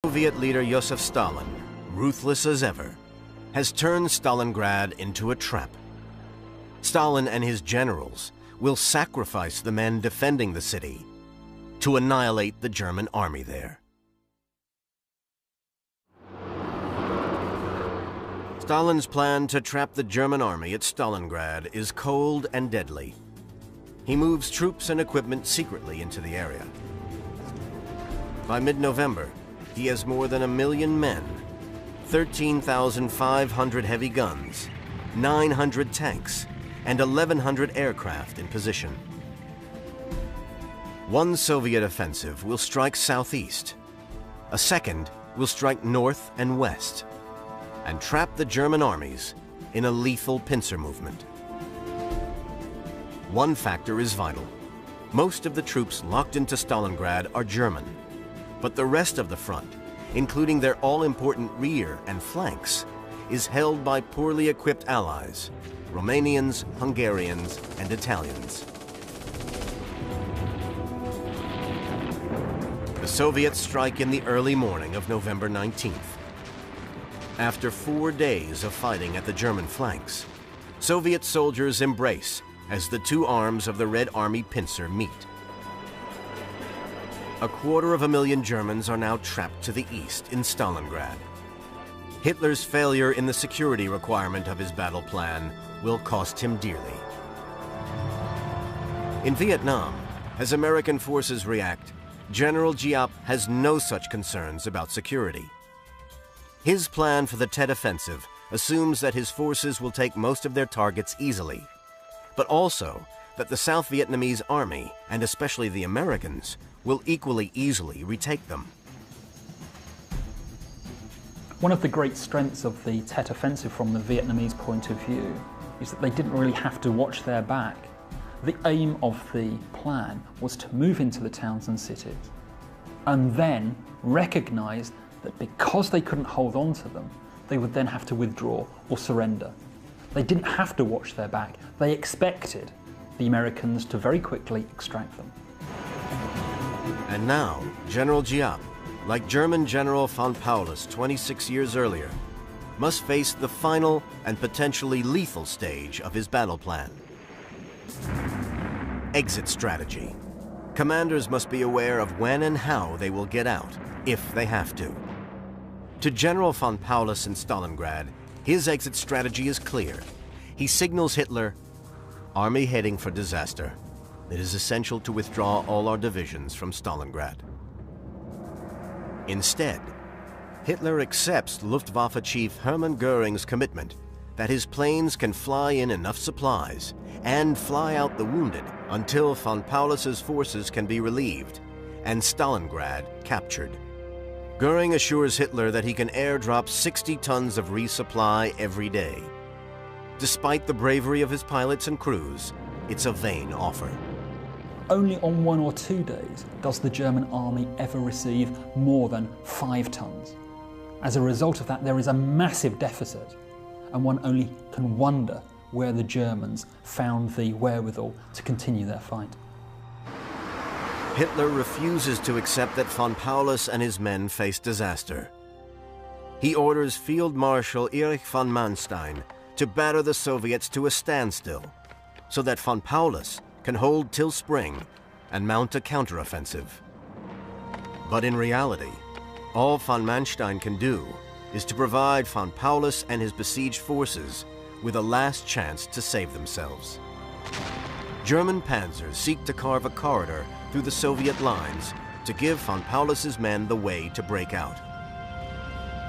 Soviet leader Joseph Stalin, ruthless as ever, has turned Stalingrad into a trap. Stalin and his generals will sacrifice the men defending the city to annihilate the German army there. Stalin's plan to trap the German army at Stalingrad is cold and deadly. He moves troops and equipment secretly into the area. By mid-November, he has more than 1 million men, 13,500 heavy guns, 900 tanks, and 1,100 aircraft in position. One Soviet offensive will strike southeast. A second will strike north and west, and trap the German armies in a lethal pincer movement. One factor is vital. Most of the troops locked into Stalingrad are German, but the rest of the front, including their all-important rear and flanks, is held by poorly equipped allies, Romanians, Hungarians, and Italians. The Soviets strike in the early morning of November 19th. After 4 days of fighting at the German flanks, Soviet soldiers embrace as the two arms of the Red Army pincer meet. 250,000 Germans are now trapped to the east in Stalingrad. Hitler's failure in the security requirement of his battle plan will cost him dearly. In Vietnam, as American forces react, General Giap has no such concerns about security. His plan for the Tet Offensive assumes that his forces will take most of their targets easily, but also that the South Vietnamese army, and especially the Americans, will equally easily retake them. One of the great strengths of the Tet Offensive from the Vietnamese point of view is that they didn't really have to watch their back. The aim of the plan was to move into the towns and cities and then recognize that because they couldn't hold on to them, they would then have to withdraw or surrender. They didn't have to watch their back. They expected the Americans to very quickly extract them. And now, General Giap, like German General von Paulus 26 years earlier, must face the final and potentially lethal stage of his battle plan. Exit strategy. Commanders must be aware of when and how they will get out, if they have to. To General von Paulus in Stalingrad, his exit strategy is clear. He signals Hitler, "Army heading for disaster. It is essential to withdraw all our divisions from Stalingrad." Instead, Hitler accepts Luftwaffe Chief Hermann Göring's commitment that his planes can fly in enough supplies and fly out the wounded until von Paulus's forces can be relieved and Stalingrad captured. Göring assures Hitler that he can airdrop 60 tons of resupply every day. Despite the bravery of his pilots and crews, it's a vain offer. Only on 1 or 2 days does the German army ever receive more than 5 tons. As a result of that, there is a massive deficit, and one only can wonder where the Germans found the wherewithal to continue their fight. Hitler refuses to accept that von Paulus and his men face disaster. He orders Field Marshal Erich von Manstein to batter the Soviets to a standstill, so that von Paulus can hold till spring and mount a counteroffensive. But in reality, all von Manstein can do is to provide von Paulus and his besieged forces with a last chance to save themselves. German panzers seek to carve a corridor through the Soviet lines to give von Paulus's men the way to break out.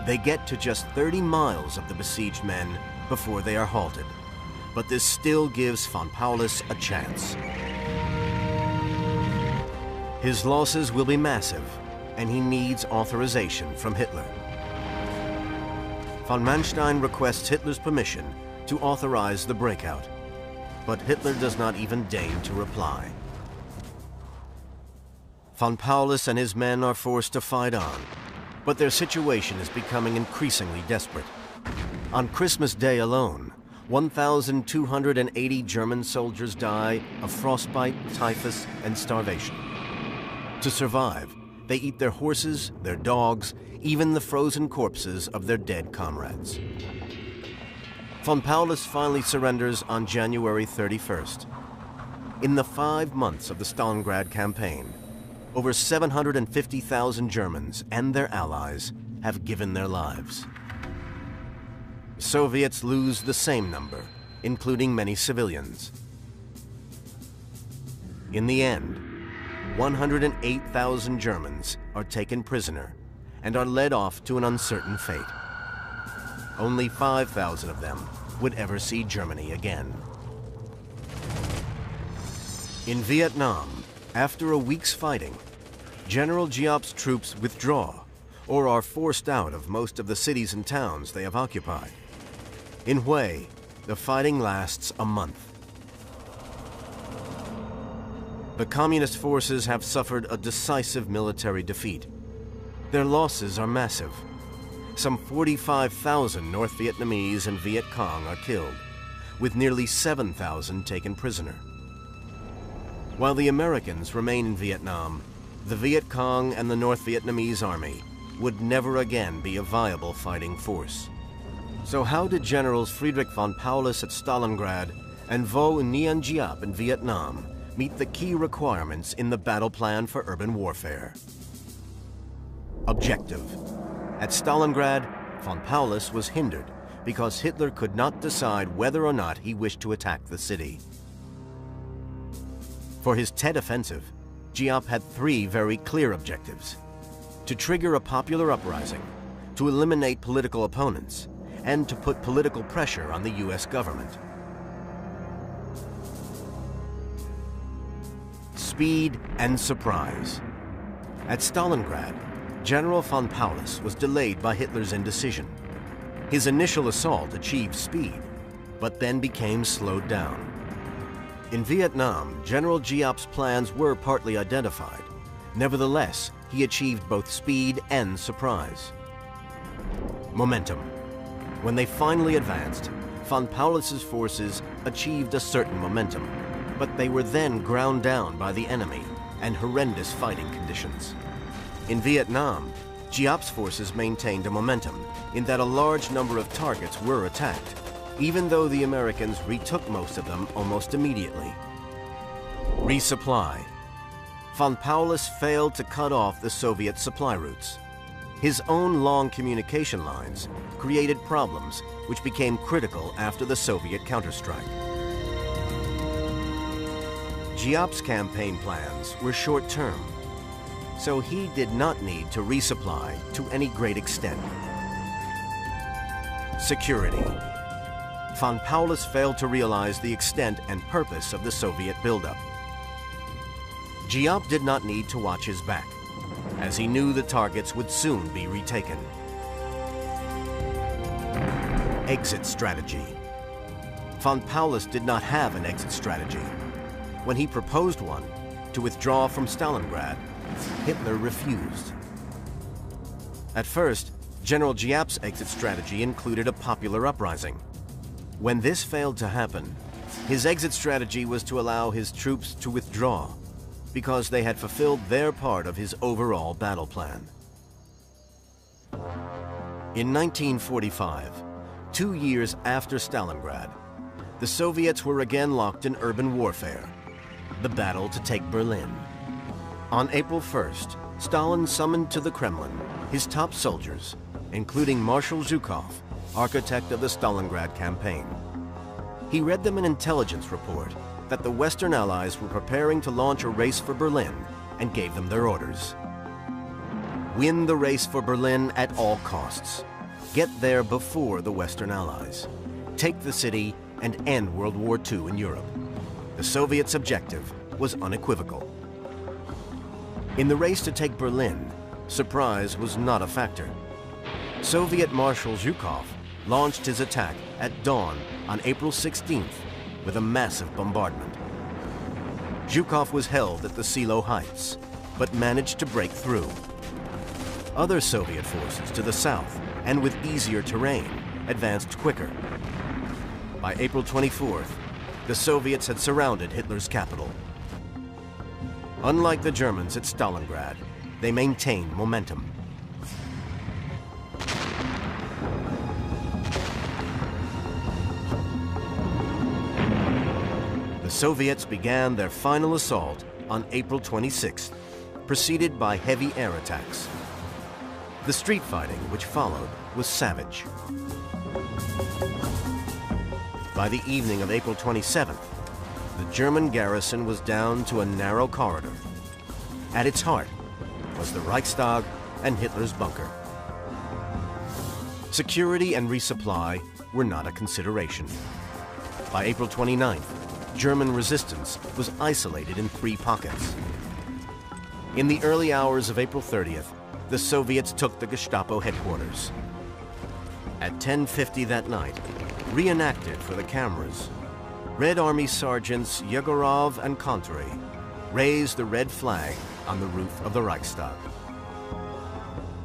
They get to just 30 miles of the besieged men before they are halted, but this still gives von Paulus a chance. His losses will be massive, and he needs authorization from Hitler. Von Manstein requests Hitler's permission to authorize the breakout, but Hitler does not even deign to reply. Von Paulus and his men are forced to fight on, but their situation is becoming increasingly desperate. On Christmas Day alone, 1,280 German soldiers die of frostbite, typhus, and starvation. To survive, They eat their horses, their dogs, even the frozen corpses of their dead comrades. Von Paulus finally surrenders on January 31st. In the 5 months of the Stalingrad campaign, over 750,000 Germans and their allies have given their lives. Soviets lose the same number, including many civilians. In the end, 108,000 Germans are taken prisoner and are led off to an uncertain fate. Only 5,000 of them would ever see Germany again. In Vietnam, after a week's fighting, General Giap's troops withdraw or are forced out of most of the cities and towns they have occupied. In Hue, the fighting lasts a month. The communist forces have suffered a decisive military defeat. Their losses are massive. Some 45,000 North Vietnamese and Viet Cong are killed, with nearly 7,000 taken prisoner. While the Americans remain in Vietnam, the Viet Cong and the North Vietnamese army would never again be a viable fighting force. So how did Generals Friedrich von Paulus at Stalingrad and Vo Nguyen Giap in Vietnam meet the key requirements in the battle plan for urban warfare? Objective. At Stalingrad, von Paulus was hindered because Hitler could not decide whether or not he wished to attack the city. For his Tet offensive, Giap had 3 very clear objectives: to trigger a popular uprising, to eliminate political opponents, and to put political pressure on the US government. Speed and surprise. At Stalingrad, General von Paulus was delayed by Hitler's indecision. His initial assault achieved speed, but then became slowed down. In Vietnam, General Giap's plans were partly identified. Nevertheless, he achieved both speed and surprise. Momentum. When they finally advanced, von Paulus's forces achieved a certain momentum, but they were then ground down by the enemy and horrendous fighting conditions. In Vietnam, Giap's forces maintained a momentum in that a large number of targets were attacked, even though the Americans retook most of them almost immediately. Resupply. Von Paulus failed to cut off the Soviet supply routes. His own long communication lines created problems which became critical after the Soviet counterstrike. Giap's campaign plans were short-term, so he did not need to resupply to any great extent. Security. Von Paulus failed to realize the extent and purpose of the Soviet buildup. Giap did not need to watch his back, as he knew the targets would soon be retaken. Exit strategy. Von Paulus did not have an exit strategy. When he proposed one, to withdraw from Stalingrad, Hitler refused. At first, General Giap's exit strategy included a popular uprising. When this failed to happen, his exit strategy was to allow his troops to withdraw, because they had fulfilled their part of his overall battle plan. In 1945, 2 years after Stalingrad, the Soviets were again locked in urban warfare, the battle to take Berlin. On April 1st, Stalin summoned to the Kremlin his top soldiers, including Marshal Zhukov, architect of the Stalingrad campaign. He read them an intelligence report that the Western Allies were preparing to launch a race for Berlin and gave them their orders. Win the race for Berlin at all costs. Get there before the Western Allies. Take the city and end World War II in Europe. The Soviets' objective was unequivocal. In the race to take Berlin, surprise was not a factor. Soviet Marshal Zhukov launched his attack at dawn on April 16th with a massive bombardment. Zhukov was held at the Silo Heights, but managed to break through. Other Soviet forces to the south, and with easier terrain, advanced quicker. By April 24th, the Soviets had surrounded Hitler's capital. Unlike the Germans at Stalingrad, they maintained momentum. The Soviets began their final assault on April 26th, preceded by heavy air attacks. The street fighting which followed was savage. By the evening of April 27th, the German garrison was down to a narrow corridor. At its heart was the Reichstag and Hitler's bunker. Security and resupply were not a consideration. By April 29th, German resistance was isolated in 3 pockets. In the early hours of April 30th, the Soviets took the Gestapo headquarters. At 10:50 that night, reenacted for the cameras, Red Army Sergeants Yegorov and Kontry raised the red flag on the roof of the Reichstag.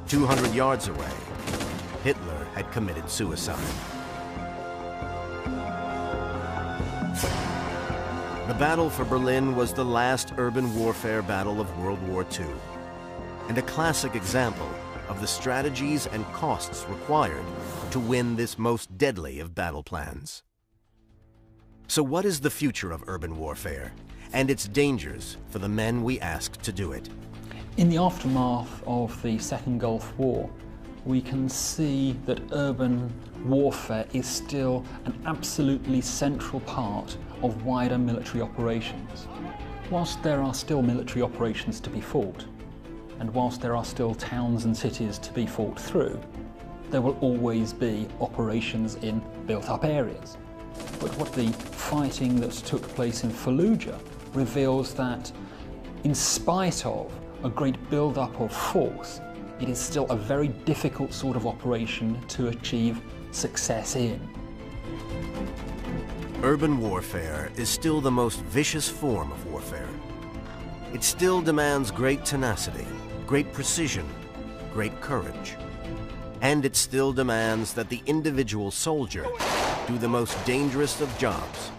200 yards away, Hitler had committed suicide. The battle for Berlin was the last urban warfare battle of World War II, and a classic example of the strategies and costs required to win this most deadly of battle plans. So what is the future of urban warfare and its dangers for the men we ask to do it? In the aftermath of the Second Gulf War, we can see that urban warfare is still an absolutely central part of wider military operations. Whilst there are still military operations to be fought, and whilst there are still towns and cities to be fought through, there will always be operations in built-up areas. But what the fighting that took place in Fallujah reveals that, in spite of a great build-up of force, it is still a very difficult sort of operation to achieve success in. Urban warfare is still the most vicious form of warfare. It still demands great tenacity, great precision, great courage. And it still demands that the individual soldier do the most dangerous of jobs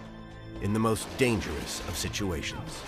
in the most dangerous of situations.